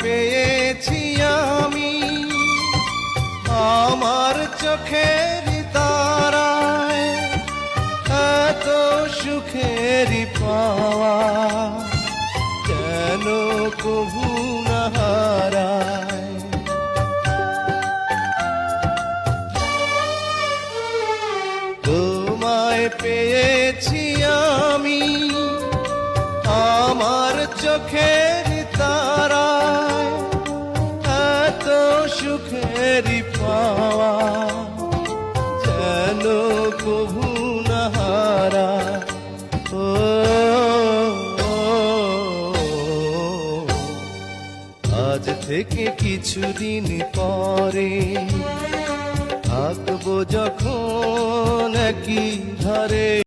পেয়েছি আমি আমার চোখের তারায়, এত সুখের পাওয়া যেন কভু না হারায়। তোমায় পেয়েছি আমি আমার চোখের তারায়, এত সুখের পাওয়া যেন কভু না হারায়। ও আজ থেকে কিছুদিন পরে থাকবো যখন একই ঘরে।